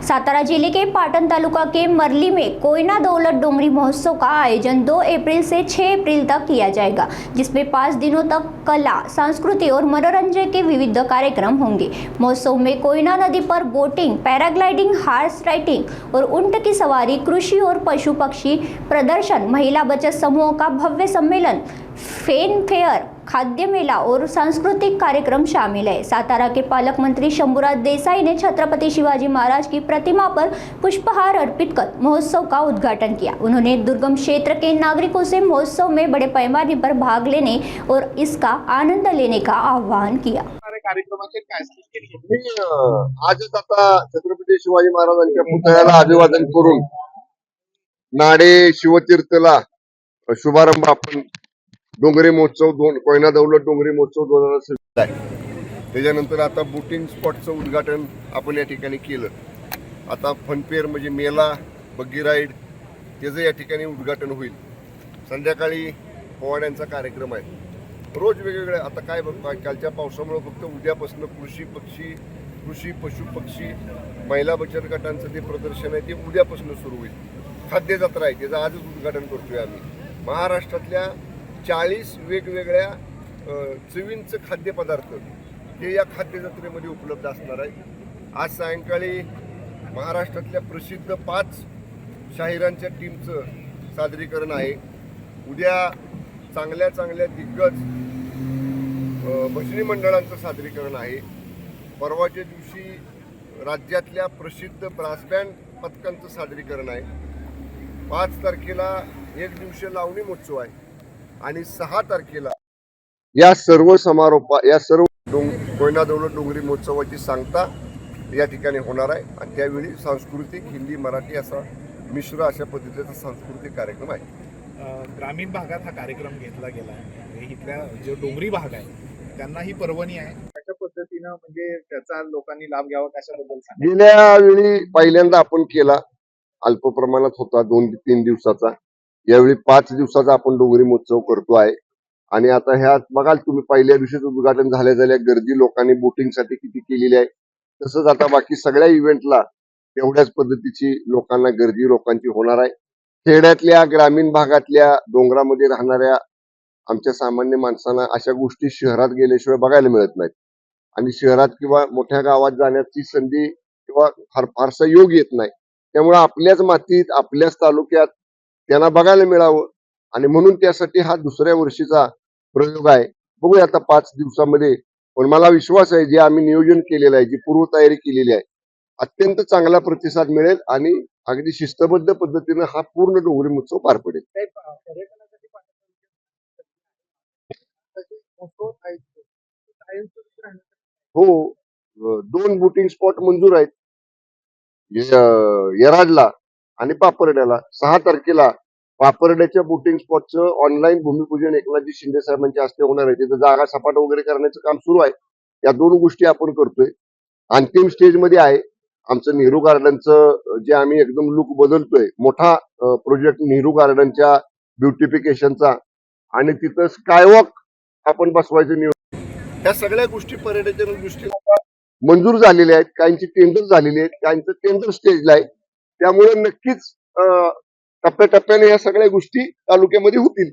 सातारा जिले के पाटन तालुका के मरली में कोयना दौलत डोंगरी महोत्सव का आयोजन 2 अप्रैल से 6 अप्रैल तक किया जाएगा, जिसमें 5 दिनों तक कला, संस्कृति और मनोरंजन के विविध कार्यक्रम होंगे। महोत्सव में कोयना नदी पर बोटिंग, पैराग्लाइडिंग, हॉर्स राइडिंग और ऊंट की सवारी, कृषि और पशु पक्षी प्रदर्शन, महिला बचत समूहों का भव्य सम्मेलन, फैन फेयर, खाद्य मेला और सांस्कृतिक कार्यक्रम शामिल है। सातारा के पालक मंत्री शंभूराज देसाई ने छत्रपति शिवाजी महाराज की प्रतिमा पर पुष्पहार अर्पित कर महोत्सव का उद्घाटन किया। उन्होंने दुर्गम क्षेत्र के नागरिकों से महोत्सव में बड़े पैमाने पर भाग लेने और इसका आनंद लेने का आह्वान किया। आजच आता छत्रपती शिवाजी महाराजांच्या पुतळ्याला अभिवादन करून नाडे शिवतीर्थला शुभारंभ आपण डोंगरी महोत्सव कोयना दौलत डोंगरी महोत्सव 2026 आहे। त्याच्यानंतर आता बोटिंग स्पॉटचं उद्घाटन आपण या ठिकाणी केलं। आता फनफेअर म्हणजे मेला, बग्गी राईड त्याचं या ठिकाणी उद्घाटन होईल। संध्याकाळी पोवाड्यांचा कार्यक्रम आहे। रोज वेगवेगळे आता काय बघतो, कालच्या पावसामुळे फक्त उद्यापासून कृषी पशु पक्षी महिला बचत गटांचं ते प्रदर्शन आहे ते उद्यापासून सुरू होईल। खाद्य जत्रा आहे त्याचं आजच उद्घाटन करतोय आम्ही। महाराष्ट्रातल्या 40 वेगवेगळ्या चवींचे खाद्यपदार्थ हे या खाद्य जत्रेमध्ये उपलब्ध असणार आहे। आज सायंकाळी महाराष्ट्रातल्या प्रसिद्ध 5 शाहिरांच्या टीमचं सादरीकरण आहे। उद्या चांगल्या दिग्गज भजनी मंडळांचं सादरीकरण आहे। परवाच्या दिवशी राज्यातल्या प्रसिद्ध ब्रास बँड पथकांचं सादरीकरण आहे। 5 तारखेला एक दिवसीय लावणी महोत्सव आहे आणि 6 तारखेला या सर्व कोयना दौलत डोंगरी महोत्सवाची सांगता या ठिकाणी होणार आहे आणि त्यावेळी सांस्कृतिक हिंदी मराठी असा मिश्र अशा पद्धतीचा सांस्कृतिक कार्यक्रम आहे। ग्रामीण भागात हा कार्यक्रम घेतला गेला आहे। इथल्या जो डोंगरी भाग आहे त्यांना ही पर्वणी आहे। अशा पद्धतीनं म्हणजे त्याचा लोकांनी लाभ घ्यावा कशाबद्दल सांगा। गेल्या वेळी पहिल्यांदा आपण केला, अल्प प्रमाणात होता, 2-3 दिवसाचा। यावेळी 5 दिवसाचा आपण डोंगरी महोत्सव करतो आहे आणि आता ह्यात बघाल तुम्ही पहिल्या दिवशीच उद्घाटन झाल्या गर्दी लोकांनी बोटिंगसाठी किती केलेली आहे। तसंच आता बाकी सगळ्या इव्हेंटला तेवढ्याच पद्धतीची गर्दी लोकांची होणार आहे। खेड्यातल्या ग्रामीण भागातल्या डोंगरामध्ये राहणाऱ्या आमच्या सामान्य माणसांना अशा गोष्टी शहरात गेल्याशिवाय बघायला मिळत नाहीत आणि शहरात किंवा मोठ्या गावात जाण्याची संधी किंवा फारसा योग येत नाही। त्यामुळे आपल्याच मातीत आपल्याच तालुक्यात त्यांना बघायला मिळावं आणि म्हणून त्यासाठी हा दुसऱ्या वर्षीचा प्रयोग आहे। बघूया आता 5 दिवसामध्ये, पण मला विश्वास आहे जे आम्ही नियोजन केलेलं आहे, जी पूर्वतयारी केलेली आहे, अत्यंत चांगला प्रतिसाद मिळेल आणि अगदी शिस्तबद्ध पद्धतीने हा पूर्ण डोंगरी महोत्सव पार पडेल। हो, 2 बोटिंग स्पॉट मंजूर आहेत, येराडला आणि पापरड्याला। 6 तारखेला पापरड्याच्या बोटिंग स्पॉटचं ऑनलाईन भूमिपूजन एकनाथजी शिंदे साहेबांच्या हस्ते होणार आहे। तिथं जागा सपाट वगैरे करण्याचं काम सुरू आहे। या 2 गोष्टी आपण करतोय। अंतिम स्टेज मध्ये आहे आमचं नेहरू गार्डनचं, जे आम्ही एकदम लुक बदलतोय, मोठा प्रोजेक्ट नेहरू गार्डनच्या ब्युटिफिकेशनचा आणि तिथं स्कायवॉक आपण बसवायचं नियोजन। ह्या सगळ्या गोष्टी पर्यटनाच्या दृष्टीने मंजूर झालेल्या आहेत, काहींची टेंडर झालेली आहेत, काहींचं टेंडर स्टेजला आहे। त्यामुळे नक्कीच टप्प्याटप्प्याने या सगळ्या गोष्टी तालुक्यामध्ये होतील।